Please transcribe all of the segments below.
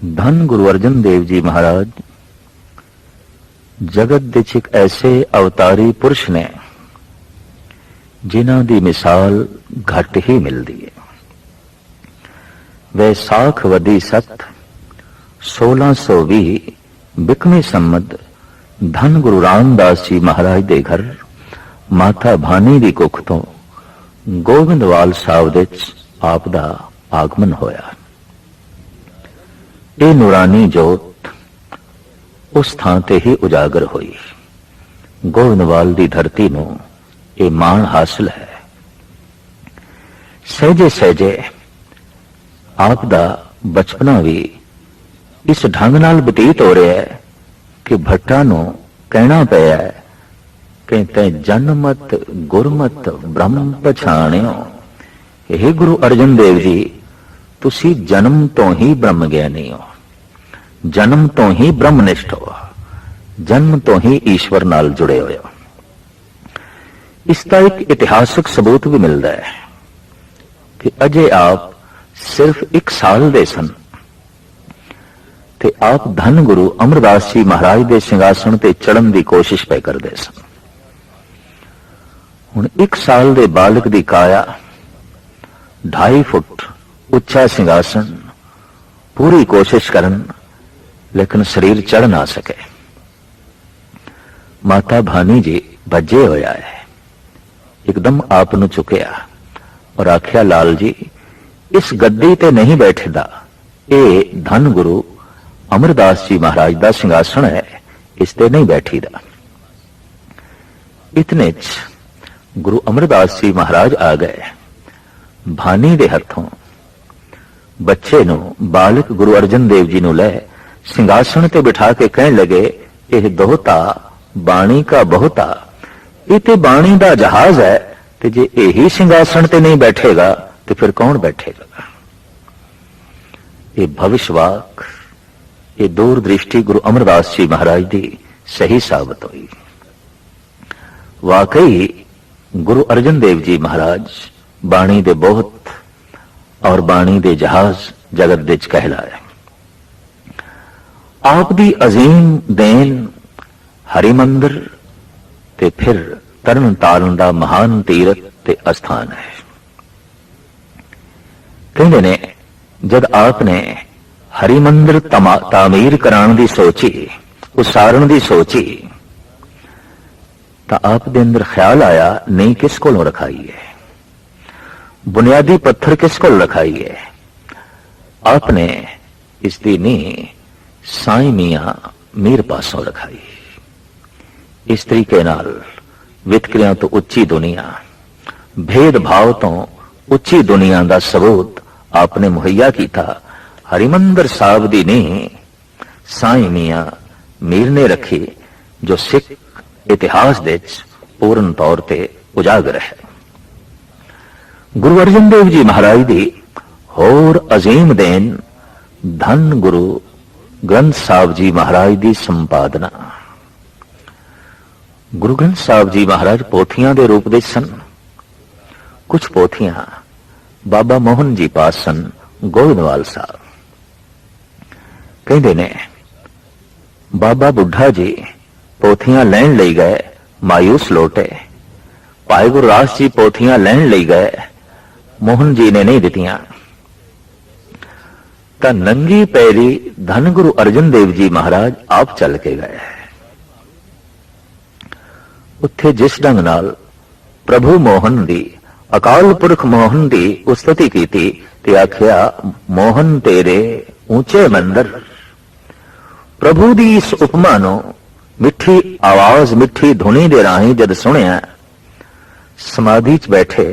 धन गुरु अर्जन देव जी महाराज जगत दे च एक ऐसे अवतारी पुरुष ने जिन्हां दी मिसाल घट ही मिलती है। वैसाख वदी सत 1620 बिकमी संमत धन गुरु रामदास जी महाराज दे घर माता भानी दी कुख तो गोविंदवाल साहब दे आप दा आगमन होया। ये नूरानी जोत उस थां ते ही उजागर हुई। गोविंदवाल दी धरती नूं ये मान हासिल है। सहजे सहजे आप दा बचपना भी इस ढंग नाल बतीत हो रहा है कि भट्टा नूं कहना पिया है कि तै जनमत गुरमत ब्रह्म पछाणियो। हे गुरु अर्जन देव जी, तुसी जन्म तो ही ब्रह्म ज्ञानी हो, जन्म तो ही ब्रह्मनिष्ठ हो, जन्म तो ही ईश्वर नाल जुड़े हुए हो। इसका एक इतिहासक सबूत भी मिलता है कि अजे आप सिर्फ 1 साल दे सन ते आप धन गुरु अमरदास जी महाराज दे सिंहासन ते चढ़न की कोशिश पे करते सन। हुण 1 साल दे बालक दी काया 2.5 फुट उच्चा सिंहासन पूरी कोशिश करन लेकिन शरीर चढ़ ना सके। माता भानी जी भजे होया है, एकदम आप नु चुकया और आख्या लाल जी इस गद्दी ते नहीं बैठेदा, ये धन गुरु अमरदास जी महाराज दा सिंहासन है, इस ते नहीं बैठीदा। इतने च गुरु अमरदास जी महाराज आ गए। भानी दे हथों बच्चे नु बालक गुरु अर्जन देव जी नु ले सिंहासन ते बिठा के कहने लगे, यह दोहता बाणी का बहुता, ये बाणी दा जहाज है, ते जे यही सिंहासन ते नहीं बैठेगा तो फिर कौन बैठेगा। ये भविष्यवाक, ये दूरदृष्टि गुरु अमरदास जी महाराज दी सही साबित हुई। वाकई गुरु अर्जन देव जी महाराज बाणी दे बहुत और बाणी दे जहाज जगत दे च कहलाए। आप दी अजीम देन हरिमंदिर ते फिर तरन तारण दा महान तीरथ ते अस्थान है। कहते ने जद आपने हरिमंदिर तामीर कराने दी सोची, उसारण दी सोची, तो आप दे अंदर ख्याल आया नहीं किस कोलों रखाई है, बुनियादी पत्थर किस कोल रखाई है। आपने इसकी नींह साई मियां मीर पासों रखाई। इस तरीके नाल वितकरियां तो उच्ची दुनिया, भेदभाव तो उच्ची दुनिया का सबूत आपने मुहैया किया। हरिमंदिर साहब दी नींह साई मियां मीर ने रखी, जो सिख इतिहास दे पूर्ण तौर पर उजागर है। गुरु अर्जन देव जी महाराज दी होर अजीम देन धन गुरु ग्रंथ साहब जी महाराज दी संपादना। गुरु ग्रंथ साहब जी महाराज पोथियां दे रूप दे सन। कुछ पोथियां बाबा मोहन जी पास सन, गोविंदवाल साहब। कहते ने बाबा बुढ़ा जी पोथियां लैन ले गए, मायूस लौटे। भाई गुरदास जी पोथियां लैन ले गए, मोहन जी ने नहीं दितियां। तो नंगी पैरी धन गुरु अर्जन देव जी महाराज आप चल के गए। उत्थे जिस ढंग नाल प्रभु मोहन दी, अकाल पुरख मोहन दी उस्तति की थी, ते आख्या मोहन तेरे ऊंचे मंदिर। प्रभु दी इस उपमा नो मिठी आवाज मिठी धुनी दे राही जद सुनिया, समाधि च बैठे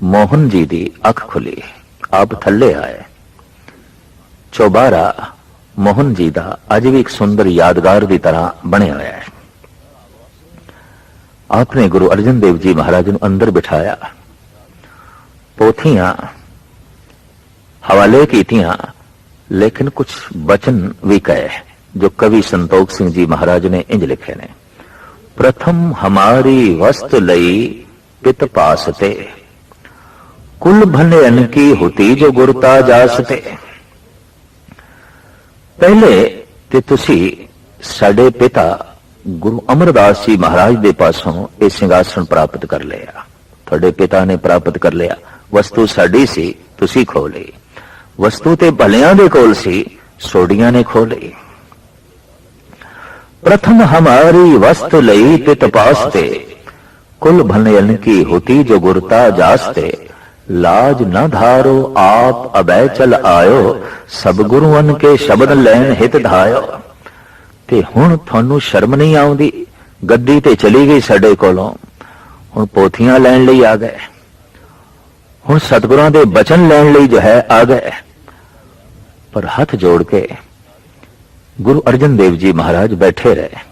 मोहन जी दी अख खुली, आप थल्ले आए। चौबारा मोहन जी दा अज भी एक सुंदर यादगार की तरह बने हुआ है। आपने गुरु अर्जन देव जी महाराज को अंदर बिठाया, पोथियां हवाले कीतियां, लेकिन कुछ वचन भी कहे जो कवि संतोख सिंह जी महाराज ने इंज लिखे ने। प्रथम हमारी वस्तु लई पित पासते, कुल भनयन की होती जो गुरता जासते। पहले ते तुसी साडे पिता गुरु अमरदास जी महाराज दे पासों यह सिंघासन प्राप्त कर लिया। थोड़े पिता ने प्राप्त कर लिया। वस्तु साडी सी, तुसी खो ली। वस्तु ते भलियां दे कोल सी, सोडियां ने खो ली। प्रथम हमारी वस्तु लई ते तपासते, कुल भनयन की होती जो गुरता जासते। लाज न धारो आप अबै चल आयो, सब गुरुअन के शब्द लैन हित धायो। ते हुण थानू शर्म नहीं आउंदी, गद्दी ते चली गई साडे कोलों, हुण पोथियां लैन लई आ गए, हुण सतगुरां दे बचन लैन लई जो है आ गए। पर हाथ जोड़ के गुरु अर्जन देव जी महाराज बैठे रहे।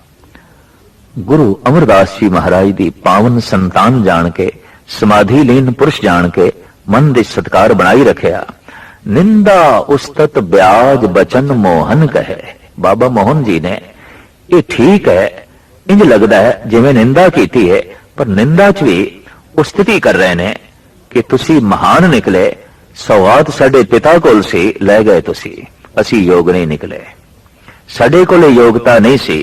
गुरु अमरदास जी महाराज दी पावन संतान जान के, समाधि लीन पुरुष जान के मन दे सत्कार बनाई रखिया। निंदा उस्तत ब्याज बचन मोहन कहे। बाबा मोहन जी ने ये ठीक है, इंज लगता है जिवें निंदा कीती है, पर निंदा च भी उस्तति कर रहे ने कि तुसी महान निकले, सौगात साडे पिता कोल सी, लै गए तुसी, असी योग नहीं निकले। साडे कोले योग्यता नहीं सी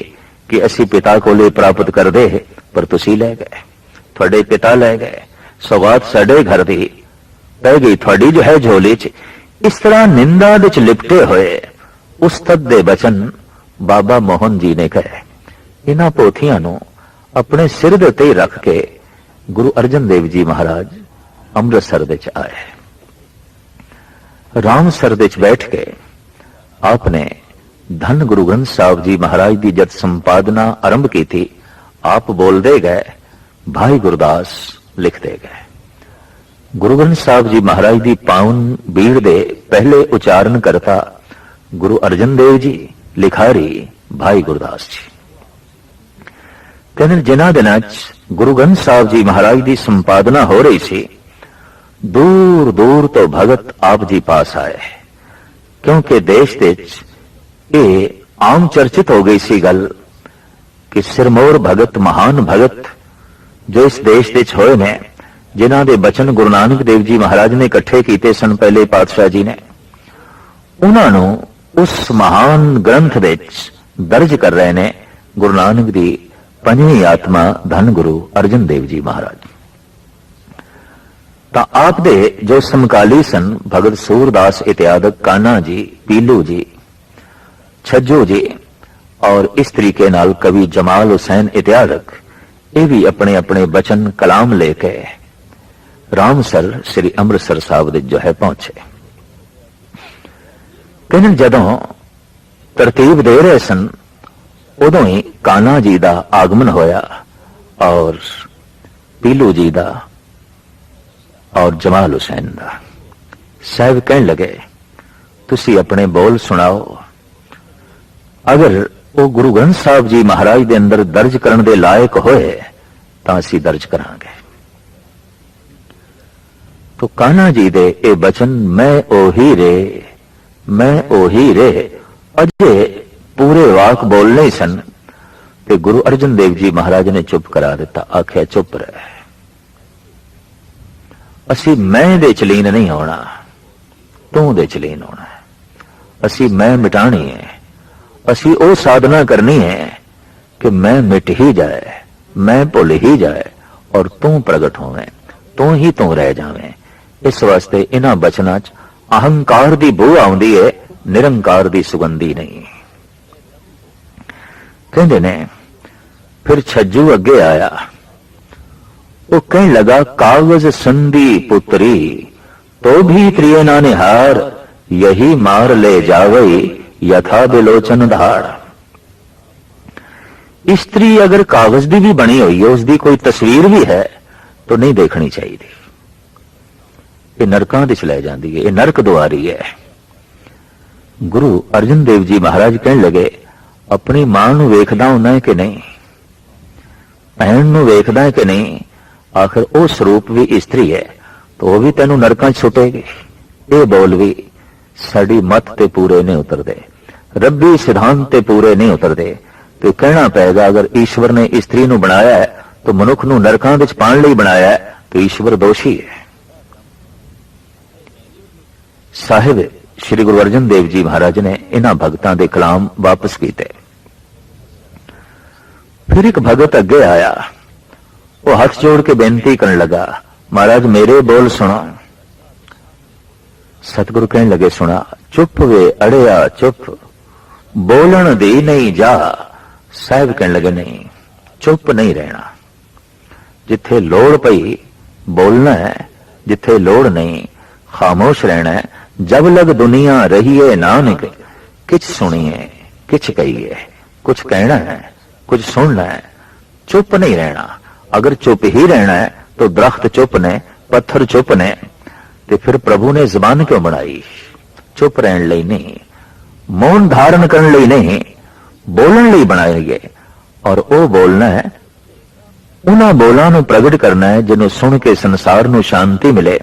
कि असी पिता कोले प्राप्त कर दे, पर तुसी लै गए, थोड़े पिता लै गए, सौगात साडे घर दी पै गई, थोड़ी जो है झोली च। इस तरह निंदा विच लिपटे हुए उस्तत दे बचन बाबा मोहन जी ने कहे। इन्हां पोथियां नूं अपने सिर दे उत्ते रख के गुरु अर्जन देव जी महाराज अमृतसर दे च आए। रामसर दे च बैठ के आपने धन गुरु ग्रंथ साहब जी महाराज की जद संपादना आरंभ की थी, आप बोलते गए, भाई गुरदास लिखते गए। गुरु ग्रंथ साहब जी महाराज की पावन बीड़ दे पहले उच्चारण करता गुरु अर्जन देव जी, लिखारी भाई गुरदास जी। कहने जिन्हां दिनां गुरु ग्रंथ साहब जी महाराज की संपादना हो रही सी, दूर दूर तो भगत आप जी पास आए, क्योंकि देश दे ये आम चर्चित हो गई सी गल कि सिरमौर भगत, महान भगत जो इस देश दे होए ने, जिन्हां दे बचन गुरु नानक देव जी महाराज ने इकट्ठे कीते सन पहले पातशाह जी ने, उन्हां नूं उस महान ग्रंथ दे दर्ज कर रहे ने गुरु नानक दी पंजवीं आत्मा धन गुरु अर्जन देव जी महाराज। तां आप दे जो समकाली सन भगत सूरदास इत्यादक, कान्हा जी, पीलू जी, छज्जो जी और इस तरीके नाल कवि जमाल हुसैन इत्यादक, ये भी अपने अपने बचन कलाम लेके रामसर श्री अमृतसर साहब दे जो है पहुंचे। कहने जदों तरतीब दे रहे सन, उदों ही कान्हा जी दा आगमन होया और पीलू जी दा और जमाल हुसैन दा। साहब कहने लगे, तुसी अपने बोल सुनाओ। अगर वो गुरु ग्रंथ साहब जी महाराज दे अंदर दर्ज करने दे लायक होए तां असीं दर्ज करांगे। तो कान्हा जी दे ए बचन, मैं ओही रे, मैं ओही रे, अजे पूरे वाक बोलने ही सन ते गुरु अर्जन देव जी महाराज ने चुप करा दिता। आख्या चुप रह, असी मैं दे चलीन नहीं होना, तू दे चलीन होना है। असी मैं मिटानी है, असी ओ साधना करनी है कि मैं मिट ही जाए, मैं भुल ही जाए और तू प्रगट होवे, तू ही तू रह जावे। इस वास्ते इन्हां बचनां च अहंकार दी बू आउंदी है, निरंकार दी सुगंधी नहीं। कहंदे ने फिर छज्जू अगे आया, वो कहने लगा, कागज संधि पुत्री तो भी प्रिय ना निहार, यही मार ले जावई यथा बिलोचन धार। स्त्री अगर कागज की भी बनी हुई है, उसकी कोई तस्वीर भी है, तो नहीं देखनी चाहिए। ये नरकां दे च लै जांदी है, ये नरक दुआरी है। गुरु अर्जन देव जी महाराज कहने लगे, अपनी मां नूं वेखदा हुंदा है कि नहीं, भैन नूं वेखदा है कि नहीं, आखिर वो स्वरूप भी स्त्री है, तो वह भी तेनों नरकां च सुटेगी। ये बोल भी साडी मत ते पूरे नहीं उतरदे, रब्बी सिद्धांत ते पूरे नहीं उतरदे। तो कहना पएगा, अगर ईश्वर ने स्त्री नूं बनाया है तो मनुख नूं नरकां विच पाण लई बनाया है, तो ईश्वर दोषी है। साहिब श्री गुरु अर्जन देव जी महाराज ने इन्हां भगतां दे कलाम वापस कीते। फिर एक भगत अगे आया, वो हाथ जोड़ के बेनती करने लगा, महाराज मेरे बोल सुनो। सतगुरु कहने लगे, सुना। चुप वे अड़िया चुप, बोलन दी नहीं जा। साहब कहने लगे, नहीं, चुप नहीं रहना। जिथे लोड़ पई बोलना है, जिथे लोड़ नहीं खामोश रहना है। जब लग दुनिया रही है नानक, किछ सुनिए किछ कहिए। कुछ कहना है, कुछ सुनना है, चुप नहीं रहना। अगर चुप ही रहना है तो दरख्त चुप ने, पत्थर चुप ने, तो फिर प्रभु ने जबान क्यों बनाई? चुप रहने लई नहीं, मौन धारण करने लई नहीं, बोलने लई बनाए गए। और वो बोलना है, उन्हां बोलां नूं प्रगट करना है जिन्हों सुन के संसार नूं शांति मिले,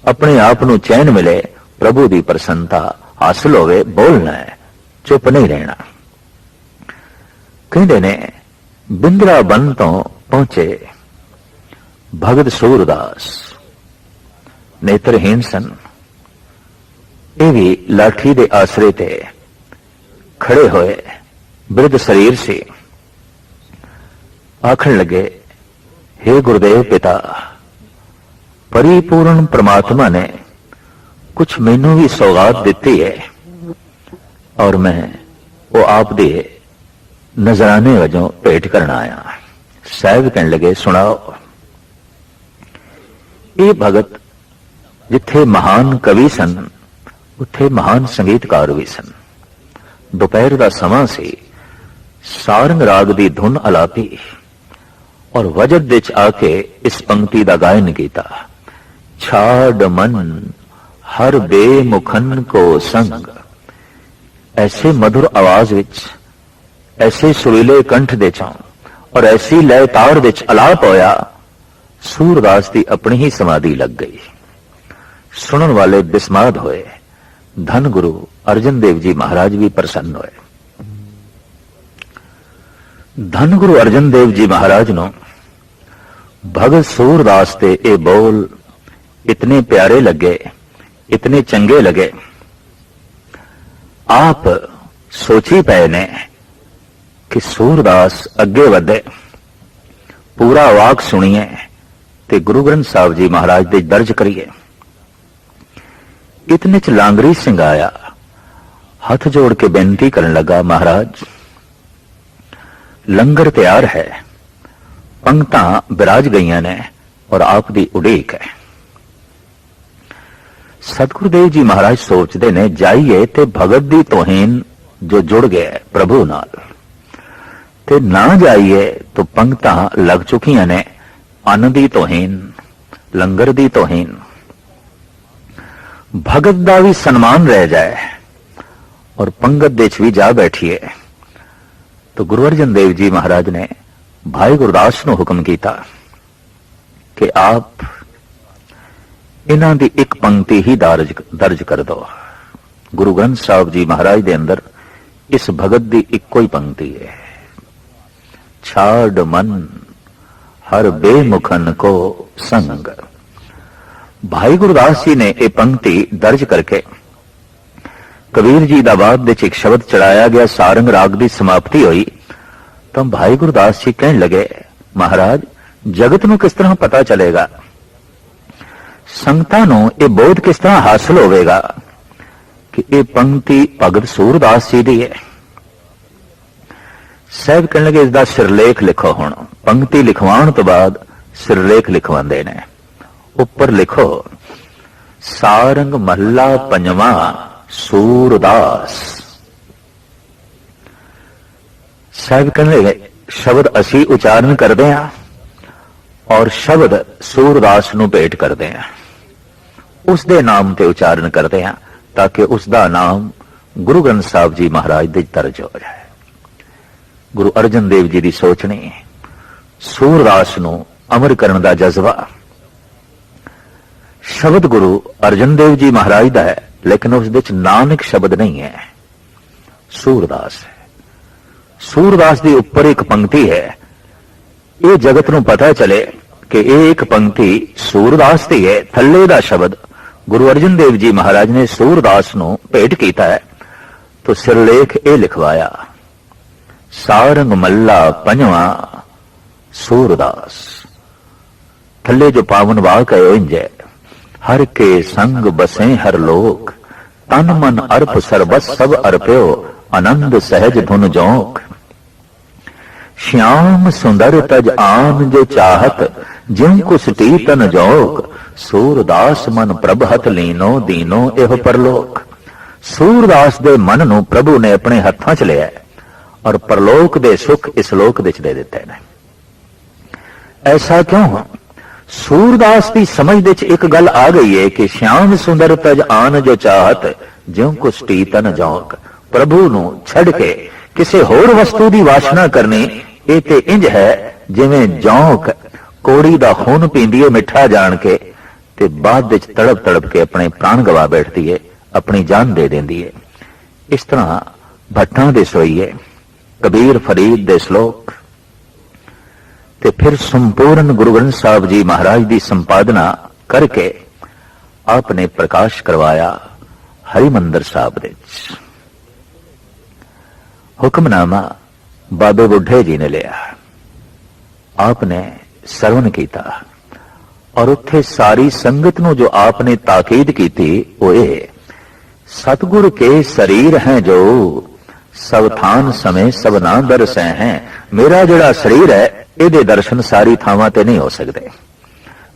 अपने आप नूं चैन मिले, प्रभु दी प्रसन्नता हासिल होवे। बोलना है, चुप नहीं रहना। कहते ने बिंद्राबन तो पहुंचे भगत सूरदास, नेत्रहीन सन। ये भी लाठी दे आसरे ते खड़े होए, वृद्ध शरीर से आखण लगे, हे गुरुदेव पिता, परिपूर्ण परमात्मा ने कुछ मैनू भी सौगात दी है और मैं वो आप दे नजराने वजों भेंट करना आया। साहब कहने लगे, सुनाओ। ये भगत जिथे महान कवि सन, उथे महान संगीतकार भी सन। दोपहर का समा से सारंग राग की धुन अलापी और वजद विच आके इस पंक्ति का गायन किया। छाड़ मन हर बेमुखन को संग। ऐसे मधुर आवाज विच, ऐसे सुरीले कंठ दे चों और ऐसी लय ताड़ विच अलाप होया, सूरदास की अपनी ही समाधि लग गई। सुनन वाले बिस्माद होए। धन गुरु अर्जन देव जी महाराज भी प्रसन्न होए। धन गुरु अर्जन देव जी महाराज नो भगत सूरदास ते ये बोल इतने प्यारे लगे, इतने चंगे लगे। आप सोची पे ने कि सूरदास अगे वधे, पूरा वाक सुनिए ते गुरु ग्रंथ साहब जी महाराज दे दर्ज करिए। इतने च लांगरी सिंह आया, हाथ जोड़ के बेनती करने लगा, महाराज लंगर तैयार है, पंक्तां बिराज गईयां ने और आप दी उड़ीक है। सतगुरुदेव जी महाराज सोचते ने, जाइए ते भगत दी तोहीन जो जुड़ गए प्रभु नाल, ते ना जाइए तो पंक्तां लग चुकियां ने अन्न दी तोहीन, लंगर दी तोहीन। भगत दा भी सन्मान रह जाए और पंगत दे च भी जा बैठिए। तो गुरु अर्जन देव जी महाराज ने भाई गुरदास को हुक्म किया कि आप इन्हां दी एक पंक्ति ही दर्ज कर दो। गुरु ग्रंथ साहब जी महाराज दे अंदर इस भगत दी इक्को ही पंक्ति है, छाड़ मन हर बेमुखन को संग। भाई गुरदास जी ने यह पंक्ति दर्ज करके कबीर जी दा बाद विच एक शब्द चढ़ाया गया, सारंग राग की समाप्ति हुई। तो भाई गुरदास जी कहने लगे, महाराज जगत नूं किस तरह पता चलेगा, संगतां नूं यह बोध किस तरह हासिल होवेगा कि यह पंक्ति भगत सूरदास जी दी है। साहब कहने लगे, इसका सिरलेख लिखो। हुण पंक्ति लिखवाण तो बाद सिरलेख लिखवांदे ने। ऊपर लिखो, सारंग महला पंजवा सूरदास। साहब कहने लगे, शब्द असी उच्चारण करते हैं और शब्द सूरदास नूं भेंट करते हैं, उसके नाम ते उच्चारण करते हैं ताकि उसका नाम गुरु ग्रंथ साहब जी महाराज दे दर्ज हो जाए। गुरु अर्जन देव जी की सोचनी, सूरदास नूं अमर करने का जज्बा। शब्द गुरु अर्जन देव जी महाराज का है, लेकिन उस विच नानक शब्द नहीं है, सूरदास है। सूरदास के ऊपर एक पंक्ति है, ये जगत नूं पता चले कि एक पंक्ति सूरदास की है, थल्ले दा शब्द गुरु अर्जन देव जी महाराज ने सूरदास नूं भेंट कीता है तो सिरलेख ये लिखवाया, सारंग मल्ला पंजवा सूरदास। थल्ले जो पावन वाक है इंज है, हर के संग बसे हर लोक, तन मन अर्प सरबस सब अर्प्यो, आनंद सहज धुन जोक। श्याम सुंदर तज आन जो चाहत, ज्यों कुसटी तन जोक, सूरदास मन प्रभहत लीनो दीनो एह परलोक। सूरदास दे मन नूं प्रभु ने अपने हत्थां च लिया और परलोक दे सुख इस लोक विच दे दिते ने। ऐसा क्यों? सूरदास की समझ विच एक गल आ गई है कि श्याम सुंदर तज आन जो चाहत, ज्यों कुसटी तन जोक। प्रभु नूं छड़ के किसी होर वस्तु की वासना करनी ये ते इंज है जिवें जौंक कोड़ी दा खून पींदी है मिठा जान के, ते बाद विच तड़प तड़प के अपने प्राण गवा बैठती है, अपनी जान दे देंदी है। इस तरह भट्टां दे सोईए, कबीर फरीद दे श्लोक, ते फिर संपूर्ण गुरु ग्रंथ साहब जी महाराज की संपादना करके आपने प्रकाश करवाया हरिमंदिर साहब दे। हुक्मनामा बाबे बुढ़े जी ने लिया, आपने सरवण किया और उत्थे सारी संगत नूं जो आपने ताकीद की थी वो ये, सतगुर के शरीर हैं जो सब थान समय सब ना दरसै हैं। मेरा जिहड़ा शरीर है इहदे दर्शन सारी थावां ते नहीं हो सकते,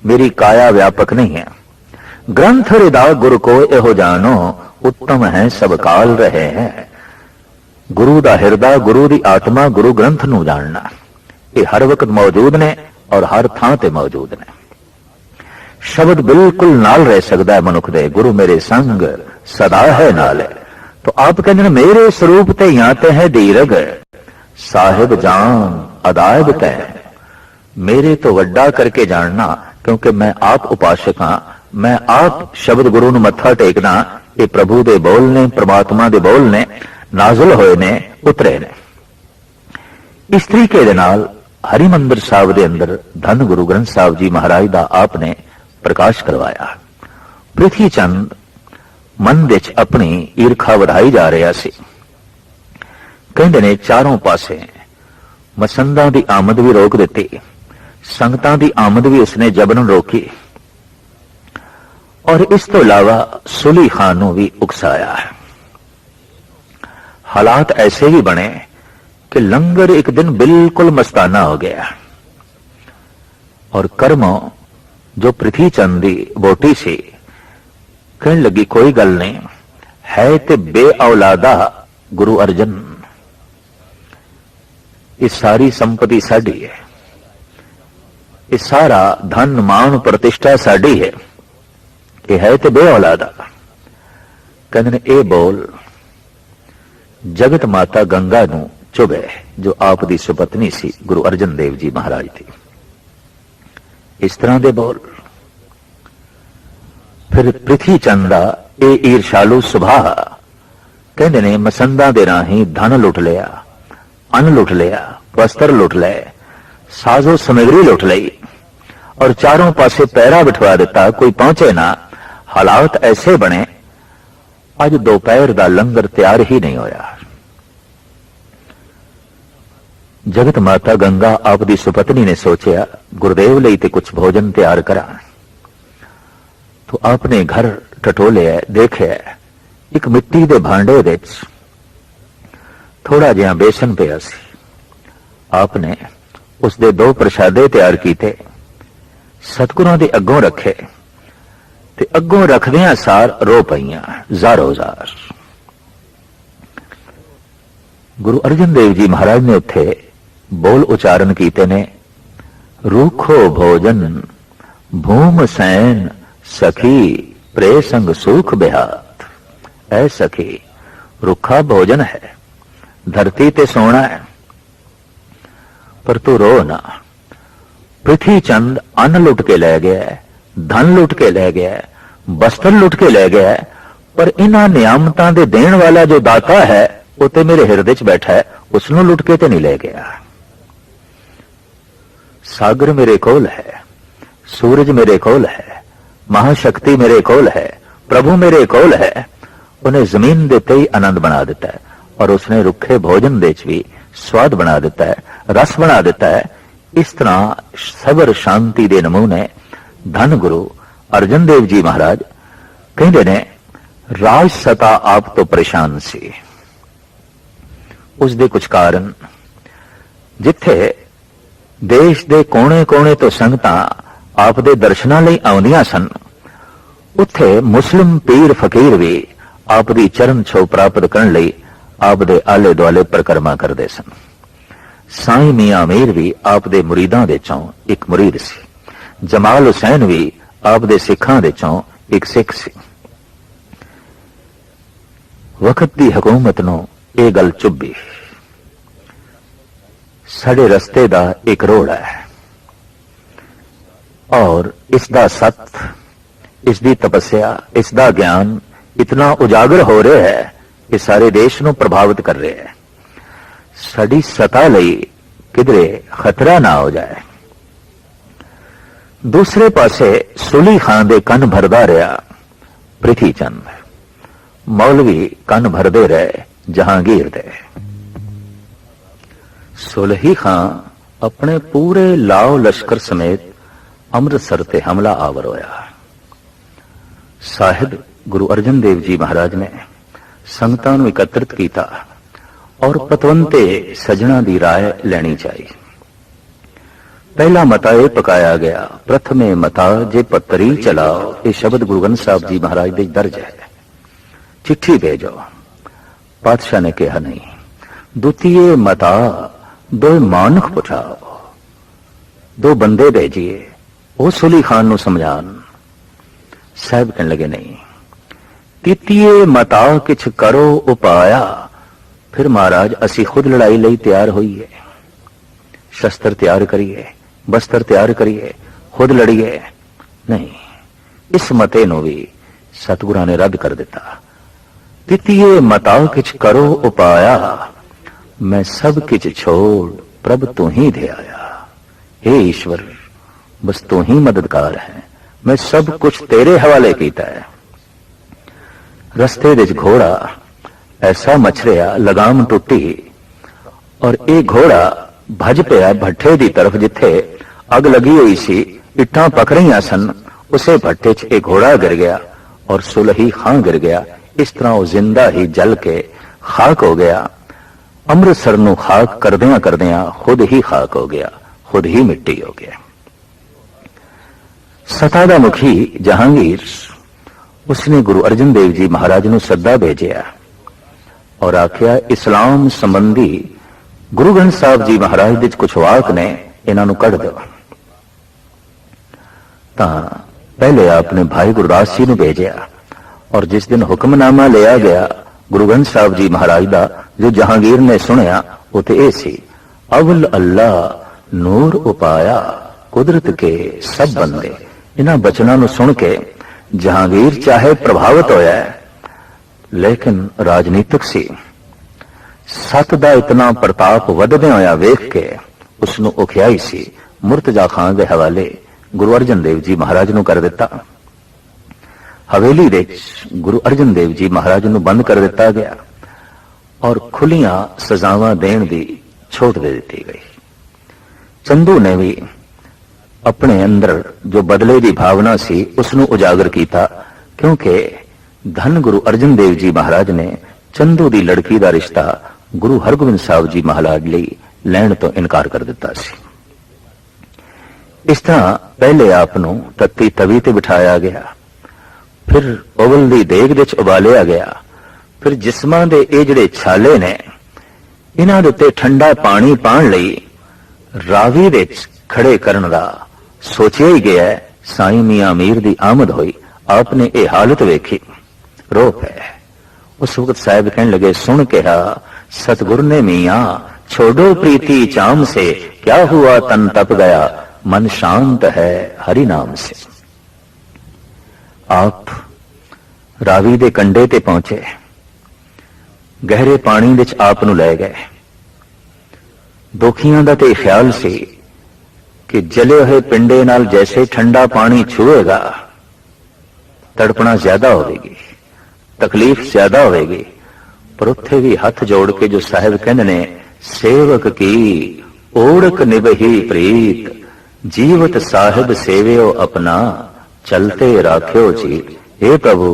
मेरी काया व्यापक नहीं है। ग्रंथ हृदय गुरु को एहो जानो, उत्तम है सब काल रहे हैं। गुरु दा हिरदा, गुरु दी आत्मा, गुरु ग्रंथ नूं जानना, ये हर वक्त मौजूद ने और हर थां ते मौजूद ने। शब्द बिल्कुल नाल रह सकता है मनुख दे, गुरु मेरे संग सदा है नाल। तो आप कहते हैं मेरे स्वरूप ते याते है दीरग, साहिब जान अदायब तय। मेरे तो वड्डा करके जानना, क्योंकि मैं आप उपासक हाँ, मैं आप शब्द गुरु नूं मत्था टेकना। ये प्रभु दे बोल ने, परमात्मा दे बोल ने, नाजुल होए ने, उतरे ने। इस तरीके दे नाल हरिमंदिर साहब दे अंदर धन गुरु ग्रंथ साहब जी महाराज दा आपने प्रकाश करवाया। पृथ्वी चंद मन विच अपनी ईर्खा वधाई जा रहा सी। कहंदे ने चारों पासे मसंदां दी आमद भी रोक दिती, संगतां दी आमद भी उसने जबरन रोकी, और इस तो इलावा सुली खान नूं भी उकसाया है। हालात ऐसे ही बने कि लंगर एक दिन बिल्कुल मस्ताना हो गया और कर्मों जो पृथ्वी चंद दी बोटी सी कहने लगी कोई गल नहीं है ते बे औलादा गुरु अर्जन, ये सारी संपत्ति साडी है, ये सारा धन मान प्रतिष्ठा साडी है, ये है ते बे औलादा। कहने ने ए बोल जगत माता गंगा नूं चुभे, जो आप दी सुपत्नी सी गुरु अर्जन देव जी महाराज थी। इस तरह दे बोल। फिर पृथ्वी चंदा ए ईर्षालु सुभाह कहते ने मसंदा दे राही धन लुट लिया, अन्न लुट लिया, वस्त्र लुट ले, साजो सामग्री लुट ली और चारों पासे पैरा बिठवा दिता, कोई पहुंचे ना। हालात ऐसे बने अज दोपहर का लंगर तैयार ही नहीं होया। जगत माता गंगा आप दी सुपत्नी ने सोचा गुरुदेव लई ते कुछ भोजन तैयार करा। तो आपने घर टटोलिया, देखिया एक मिट्टी दे भांडे विच थोड़ा जिहा बेसन पिया सी। आपने उसदे दो प्रसादे तैयार कीते, सतगुरां दे अगों रखे ते अगों रखदियां सार रो पईयां ज़ारो ज़ार। गुरु अर्जन देव जी महाराज ने उत्थे बोल उच्चारण कीते ने, रूखो भोजन भूम सैन सखी प्रे संग सुख बिहात। ऐ सखी रुखा भोजन है, धरती ते सोना है, पर तू रो ना। पृथ्वी चंद अन्न लुट के ले गया, धन लुट के ले गया, वस्त्र लुट के ले गया, पर इन्हां नियामतां दे देण वाला जो दाता है वो ते मेरे हिरदे च बैठा है, उसनों लुट के ते नहीं ले गया। सागर मेरे कोल है, सूरज मेरे कोल है, महाशक्ति मेरे कोल है, प्रभु मेरे कोल है, उन्हें जमीन दे ते ही आनंद बना देता है और उसने रुखे भोजन दे भी स्वाद बना देता है, रस बना देता है। इस तरह सबर शांति दे नमूने धन गुरु अर्जन देव जी महाराज कहते ने, राज सता आप तो परेशान सी। उसके कुछ कारण, जिथे देश दे कोने कोने तो संगतां आप दे दर्शनां लई आउंदियां सन, उत्थे मुस्लिम पीर फकीर भी आप दी चरण छो प्राप्त करने लई आप दे आले दुआले परिक्रमा करदे सन। साईं मियां मीर भी आप दे मुरीदां दे चों एक मुरीद सी। जमाल हुसैन भी आप दे सिखां दे चों एक सिख सी। वक्त दी हुकूमत नूं इह गल चुभी, साडे रस्ते दा एक रोड़ा है और इसदा सत, इसदी तपस्या, इसदा ज्ञान इतना उजागर हो रहा है कि सारे देश नूं प्रभावित कर रहा है। साडी सता लई किधरे खतरा ना हो जाए। दूसरे पासे सुली खां दे कन भरदा रहा प्रिथी चंद, मौलवी कन भरदे रहे जहांगीर दे। सुलही खां अपने पूरे लाओ लश्कर समेत अमृतसर ते हमला आवर होया। साहिब गुरु अर्जन देव जी महाराज ने संगतां नूं एकत्रित किया और पतवंते सजना की राय लेनी चाहिए। पहला मता यह पकाया गया, प्रथमे मता जे पत्तरी चलाओ। ये शब्द गुरु ग्रंथ साहब जी महाराज दे दर्ज है। चिट्ठी भेजो, पातशाह ने कहा नहीं। द्वितीय मता दो मानुख पुछाओ, दो बंदे भेजिए, वो सुली खान नूं समझान। साहब कहने लगे नहीं। तृतीय मता किछ करो उपाया, फिर महाराज असी खुद लड़ाई लई तैयार होइए, शस्त्र तैयार करिए, बस्तर तैयार करिए, खुद लड़िए। नहीं, इस मते नूं भी सतगुरां ने रद्द कर दिता। तृतीय मता किछ करो उपाया, मैं सब किछ छोड़ प्रभ तू ही दे आया। हे ईश्वर, बस तू ही मददगार है, मैं सब कुछ तेरे हवाले कीता है। रस्ते विच घोड़ा ऐसा मछरिया, लगाम टुटी और ये घोड़ा भज पिया भट्ठे की तरफ, जिथे अग लगी हुई सी, इट्टां पक रही सन। उसे भट्ठे च एक घोड़ा गिर गया और सुलही खां गिर गया। इस तरह वो जिंदा ही जल के खाक हो गया। अमृतसर नूं खाक करदियां करदियां खुद ही खाक हो गया, खुद ही मिट्टी हो गया। सता दा मुखी जहांगीर, उसने गुरु अर्जन देव जी महाराज नूं सद्दा भेजिया और आख्या, इस्लाम संबंधी गुरु ग्रंथ साहब जी महाराज दे कुछ वाक ने, इन्हां नूं कढ दो। तां पहले आपने भाई गुरदास जी नूं भेजिया और जिस दिन हुक्मनामा लिया गया गुरु ग्रंथ साहब जी महाराज दा, जो जहांगीर ने सुनिया, वो तो यह सी, अवल अल्लाह नूर उपाया, कुदरत के सब बंदे। इन्हां बचनां नूं सुन के जहांगीर चाहे प्रभावित होया, लेकिन राजनीतिक सी। सत दा इतना प्रताप वधदे होया वेख के उसनूं औखियाई सी। मुर्तजा खां दे हवाले गुरु अर्जन देव जी महाराज नूं कर दिता। हवेली दे गुरु अर्जन देव जी महाराज नूं बंद कर दिता गया और खुलियां सजावां देण दी छूट दे दी गई। चंदू ने भी अपने अंदर जो बदले की भावना सी उसनूं उजागर किया, क्योंकि धन गुरु अर्जन देव जी महाराज ने चंदू की लड़की का रिश्ता गुरु हरगोबिंद साहब जी महाराज लई लैण तो इनकार कर दिता सी। इस तरह पहले आप नूं तत्ती तवी ते बिठाया गया, फिर ओवल दी देग विच उबालिया गया, फिर जिस्मां दे ये जिहड़े छाले ने, इन्हां दे उत्ते ठंडा पानी पाण लई रावी विच खड़े करन दा सोचिया ही गया। साईं मियां मीर दी आमद हुई, आपने ये हालत वेखी, रो पे। उस वक्त साहब कहने लगे, सुन कहा सतगुरु ने, मियां छोड़ो प्रीति चाम से, क्या हुआ तन तप गया, मन शांत है हरि नाम से। आप रावी दे कंडे ते पहुंचे, गहरे पानी विच आप नूं लै गए। दुखियां दा ते ख्याल सी कि जले हुए पिंडे नाल जैसे ठंडा पानी छुएगा तड़पना ज्यादा होगी, तकलीफ ज्यादा होगी। पर उत्थे भी हथ जोड़ के जो साहिब कहंदे ने, सेवक की ओढ़क निभही प्रीत, जीवत साहिब सेवियो अपना, चलते राख्यो जीत। हे प्रभु,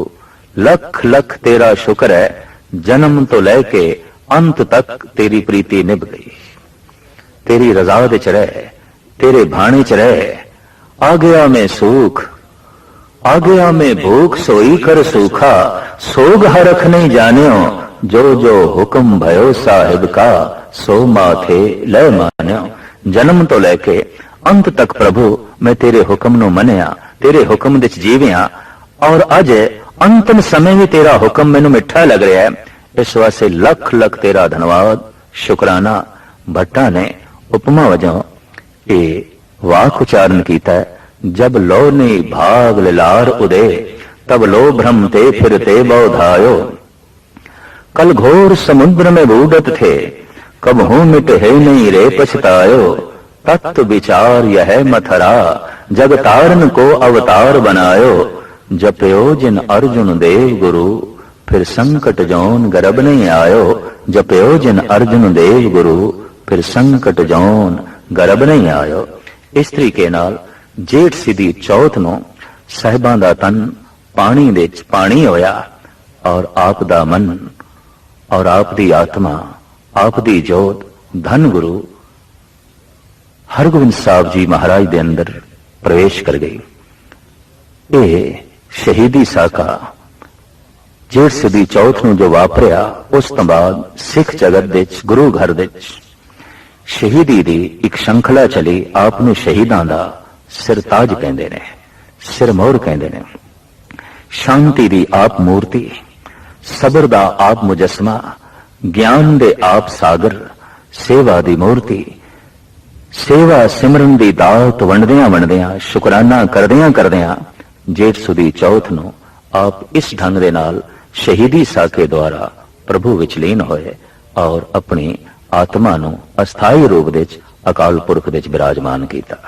लख लख तेरा शुक्र है, जन्म तो लेके अंत तक तेरी प्रीति निभ गई। तेरी रजा दे च रहे, तेरे भाने च रहे। आ गया मैं सूख, आ गया मैं भूख, सोई कर सूखा, सोग हरख नहीं जान्यो, जो जो हुक्म भयो साहिब का, सो माथे ले मान्यो। जन्म तो लेके अंत तक प्रभु मैं तेरे हुक्म नु मनिया, तेरे हुक्म दे जीविया, और अज अंतिम समय भी तेरा हुक्म मैनू मिठा लग रहा है। इस वास्ते लख लख तेरा धन्यवाद, शुकराना। भट्टा ने उपमा वजों ये वाक उच्चारण किया है, जब लो ने भाग लार उदे, तब लो भ्रम ते फिरते बौधायो। कल घोर समुद्र में बूढ़त थे, कब हूं मिट है नहीं रे पछतायो। तत्व विचार यह मथरा, जग तारन को अवतार बनायो। जपयो जिन अर्जुन देव गुरु, फिर संकट जौन गर्भ नहीं आयो। जपयो जिन अर्जुन देव गुरु, फिर संकट जौन गर्भ नहीं आयो। इस तरीके नाल जेठ सिद्धि चौथ नूं साहिबां दा तन पानी दे च पानी होया, और आप दा मन और आप दी आत्मा, आप दी जोत धन गुरु हरगोबिंद साहब जी महाराज दे अंदर प्रवेश कर गई। ये शहीदी साका जेठ सिद्धि चौथ नूं जो वापरिया, उस तो बाद सिख जगत दे च, गुरु घर दे च शहीदी दी एक श्रृंखला चली। आप नूं शहीदां दा सिरताज कहंदे ने, सिरमौर कहंदे ने। शांति दी आप मूर्ति, सबर दा आप मुजस्मा, ज्ञान दे आप सागर, सेवा दी मूर्ति। सेवा सिमरन दी दात वंडदियां वंडदियां, शुकराना करदियां करदियां जेठ सुदी चौथ नूं आप इस ढंग दे नाल शहीदी साके द्वारा प्रभु विच लीन होए, और अपनी आत्मा नूं अस्थाई रूप दे च अकाल पुरख दे च विराजमान कीता।